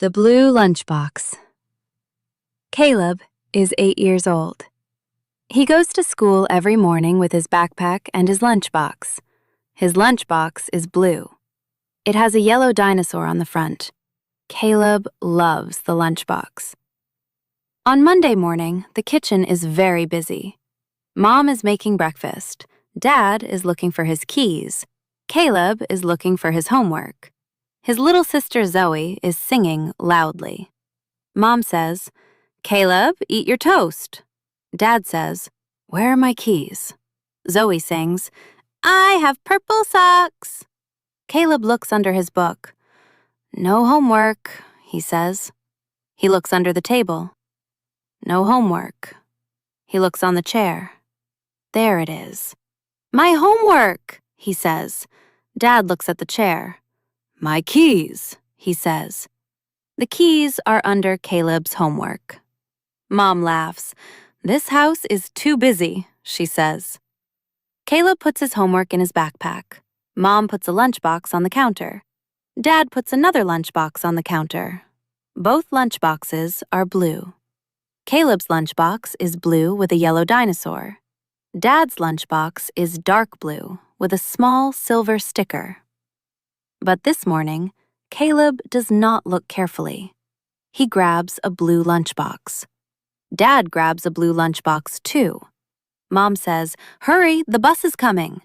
The Blue Lunchbox. Caleb is 8 years old. He goes to school every morning with his backpack and his lunchbox. His lunchbox is blue. It has a yellow dinosaur on the front. Caleb loves the lunchbox. On Monday morning, the kitchen is very busy. Mom is making breakfast. Dad is looking for his keys. Caleb is looking for his homework. His little sister Zoe is singing loudly. Mom says, "Caleb, eat your toast." Dad says, "Where are my keys?" Zoe sings, "I have purple socks." Caleb looks under his book. "No homework," he says. He looks under the table. No homework. He looks on the chair. There it is. "My homework," he says. Dad looks at the chair. "My keys," he says. The keys are under Caleb's homework. Mom laughs. "This house is too busy," she says. Caleb puts his homework in his backpack. Mom puts a lunchbox on the counter. Dad puts another lunchbox on the counter. Both lunchboxes are blue. Caleb's lunchbox is blue with a yellow dinosaur. Dad's lunchbox is dark blue with a small silver sticker. But this morning, Caleb does not look carefully. He grabs a blue lunchbox. Dad grabs a blue lunchbox too. Mom says, "Hurry, the bus is coming."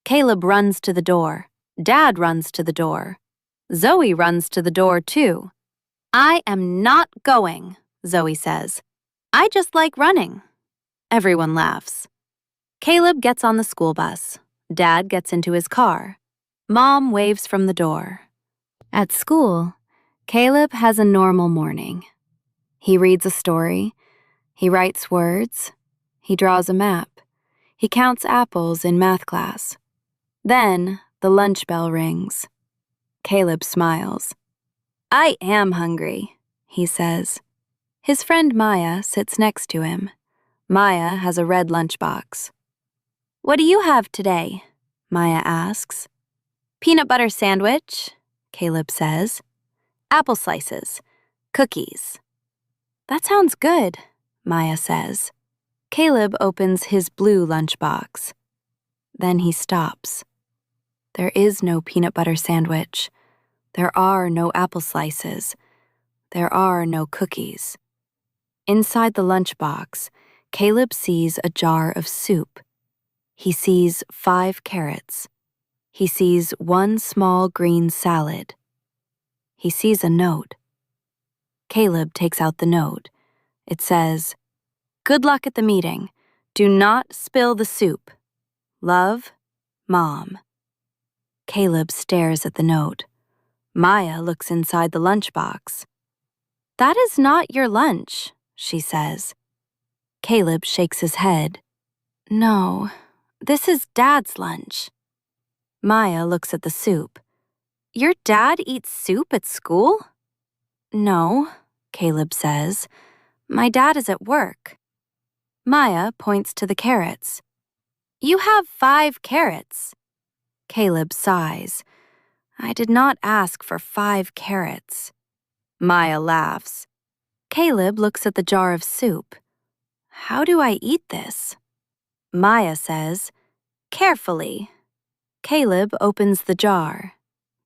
Caleb runs to the door. Dad runs to the door. Zoe runs to the door too. "I am not going," Zoe says. "I just like running." Everyone laughs. Caleb gets on the school bus. Dad gets into his car. Mom waves from the door. At school, Caleb has a normal morning. He reads a story. He writes words. He draws a map. He counts apples in math class. Then the lunch bell rings. Caleb smiles. "I am hungry," he says. His friend Maya sits next to him. Maya has a red lunchbox. "What do you have today?" Maya asks. "Peanut butter sandwich," Caleb says. "Apple slices. Cookies." "That sounds good," Maya says. Caleb opens his blue lunchbox. Then he stops. There is no peanut butter sandwich. There are no apple slices. There are no cookies. Inside the lunchbox, Caleb sees a jar of soup. He sees 5 carrots. He sees 1 small green salad. He sees a note. Caleb takes out the note. It says, "Good luck at the meeting. Do not spill the soup. Love, Mom." Caleb stares at the note. Maya looks inside the lunchbox. "That is not your lunch," she says. Caleb shakes his head. "No, this is Dad's lunch." Maya looks at the soup. "Your dad eats soup at school?" "No," Caleb says. "My dad is at work." Maya points to the carrots. "You have 5 carrots." Caleb sighs. "I did not ask for 5 carrots." Maya laughs. Caleb looks at the jar of soup. "How do I eat this?" Maya says, "Carefully." Caleb opens the jar.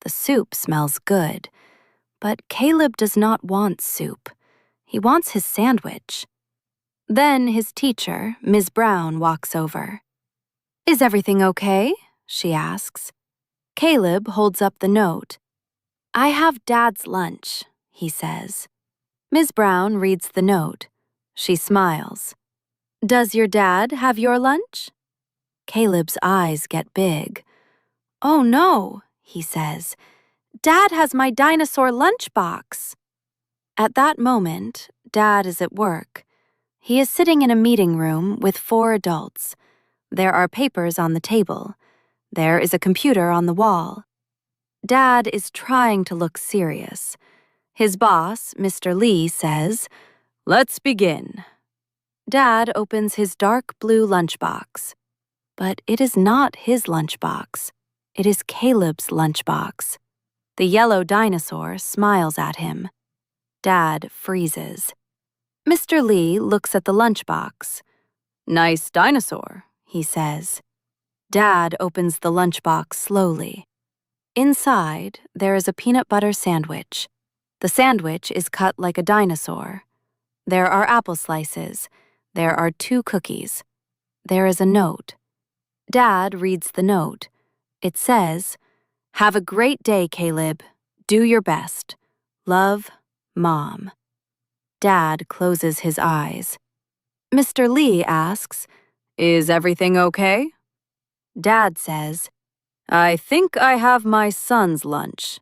The soup smells good. But Caleb does not want soup. He wants his sandwich. Then his teacher, Ms. Brown, walks over. "Is everything okay?" she asks. Caleb holds up the note. "I have Dad's lunch," he says. Ms. Brown reads the note. She smiles. "Does your dad have your lunch?" Caleb's eyes get big. "Oh no," he says. "Dad has my dinosaur lunchbox." At that moment, Dad is at work. He is sitting in a meeting room with 4 adults. There are papers on the table. There is a computer on the wall. Dad is trying to look serious. His boss, Mr. Lee, says, "Let's begin." Dad opens his dark blue lunchbox. But it is not his lunchbox. It is Caleb's lunchbox. The yellow dinosaur smiles at him. Dad freezes. Mr. Lee looks at the lunchbox. "Nice dinosaur," he says. Dad opens the lunchbox slowly. Inside, there is a peanut butter sandwich. The sandwich is cut like a dinosaur. There are apple slices. There are 2 cookies. There is a note. Dad reads the note. It says, "Have a great day, Caleb. Do your best. Love, Mom." Dad closes his eyes. Mr. Lee asks, "Is everything okay?" Dad says, "I think I have my son's lunch."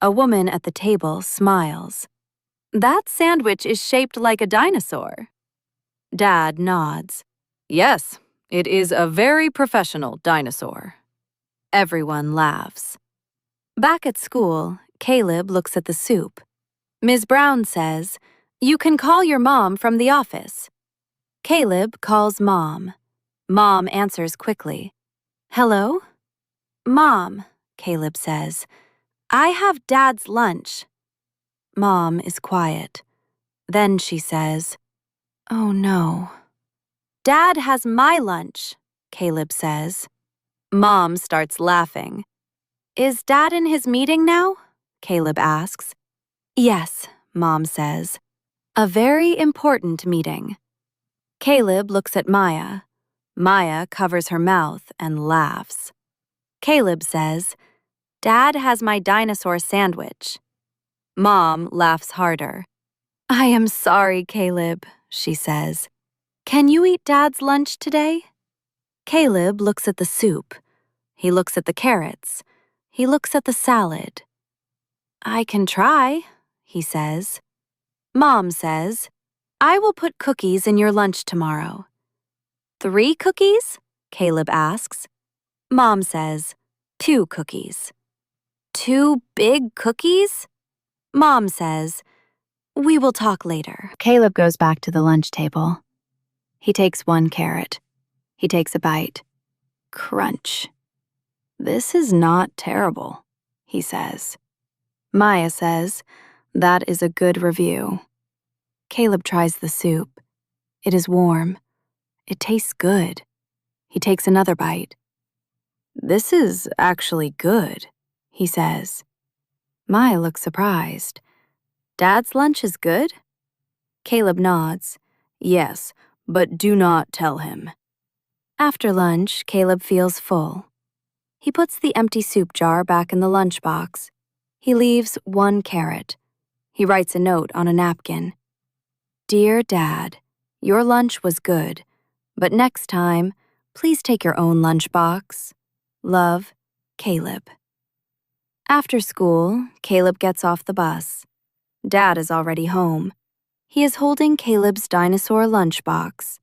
A woman at the table smiles. "That sandwich is shaped like a dinosaur." Dad nods. "Yes, it is a very professional dinosaur." Everyone laughs. Back at school, Caleb looks at the soup. Ms. Brown says, "You can call your mom from the office." Caleb calls Mom. Mom answers quickly. "Hello?" "Mom," Caleb says, "I have Dad's lunch." Mom is quiet. Then she says, "Oh no." "Dad has my lunch," Caleb says. Mom starts laughing. "Is Dad in his meeting now?" Caleb asks. "Yes," Mom says. "A very important meeting." Caleb looks at Maya. Maya covers her mouth and laughs. Caleb says, "Dad has my dinosaur sandwich." Mom laughs harder. "I am sorry, Caleb," she says. "Can you eat Dad's lunch today?" Caleb looks at the soup. He looks at the carrots. He looks at the salad. "I can try," he says. Mom says, "I will put cookies in your lunch tomorrow." "3 cookies?" Caleb asks. Mom says, 2 cookies. 2 big cookies? Mom says, "We will talk later." Caleb goes back to the lunch table. He takes 1 carrot. He takes a bite. Crunch. "This is not terrible," he says. Maya says, "That is a good review." Caleb tries the soup. It is warm. It tastes good. He takes another bite. "This is actually good," he says. Maya looks surprised. "Dad's lunch is good?" Caleb nods. "Yes, but do not tell him." After lunch, Caleb feels full. He puts the empty soup jar back in the lunchbox. He leaves 1 carrot. He writes a note on a napkin. "Dear Dad, your lunch was good, but next time, please take your own lunchbox. Love, Caleb." After school, Caleb gets off the bus. Dad is already home. He is holding Caleb's dinosaur lunchbox.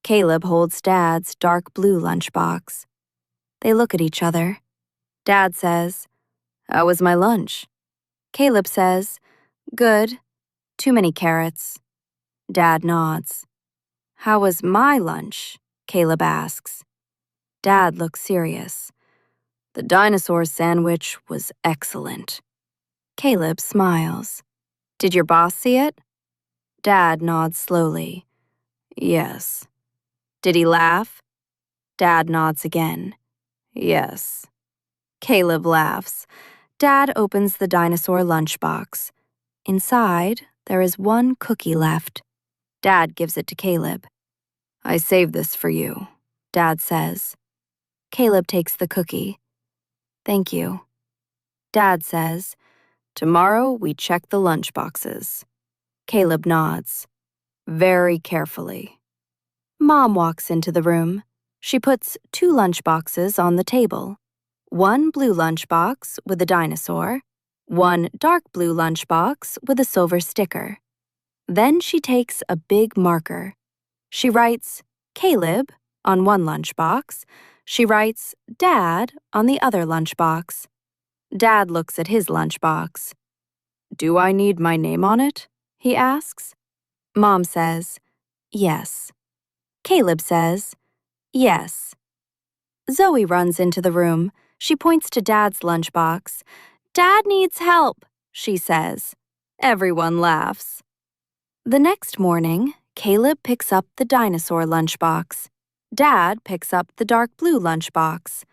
Caleb holds Dad's dark blue lunchbox. They look at each other. Dad says, "How was my lunch?" Caleb says, "Good. Too many carrots." Dad nods. "How was my lunch?" Caleb asks. Dad looks serious. "The dinosaur sandwich was excellent." Caleb smiles. "Did your boss see it?" Dad nods slowly. "Yes." "Did he laugh?" Dad nods again. "Yes." Caleb laughs. Dad opens the dinosaur lunchbox. Inside, there is 1 cookie left. Dad gives it to Caleb. "I saved this for you," Dad says. Caleb takes the cookie. "Thank you." Dad says, "Tomorrow we check the lunchboxes." Caleb nods. "Very carefully." Mom walks into the room. She puts 2 lunchboxes on the table. 1 blue lunchbox with a dinosaur, 1 dark blue lunchbox with a silver sticker. Then she takes a big marker. She writes, "Caleb," on 1 lunchbox. She writes, "Dad," on the other lunchbox. Dad looks at his lunchbox. "Do I need my name on it?" he asks. Mom says, "Yes." Caleb says, "Yes." Zoe runs into the room. She points to Dad's lunchbox. "Dad needs help," she says. Everyone laughs. The next morning, Caleb picks up the dinosaur lunchbox. Dad picks up the dark blue lunchbox.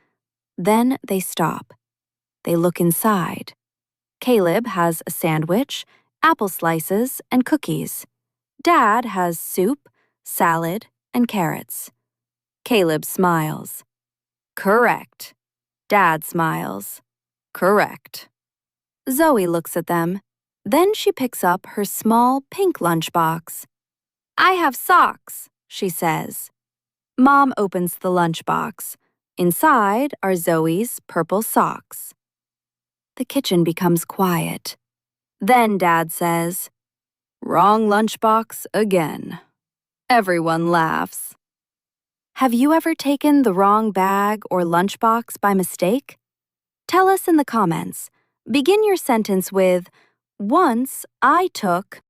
Then they stop. They look inside. Caleb has a sandwich, apple slices, and cookies. Dad has soup, salad, and carrots. Caleb smiles. Correct. Dad smiles. Correct. Zoe looks at them. Then she picks up her small pink lunchbox. I have socks, she says. Mom opens the lunchbox. Inside are Zoe's purple socks. The kitchen becomes quiet. Then Dad says, Wrong lunchbox again. Everyone laughs. Have you ever taken the wrong bag or lunchbox by mistake? Tell us in the comments. Begin your sentence with, Once I took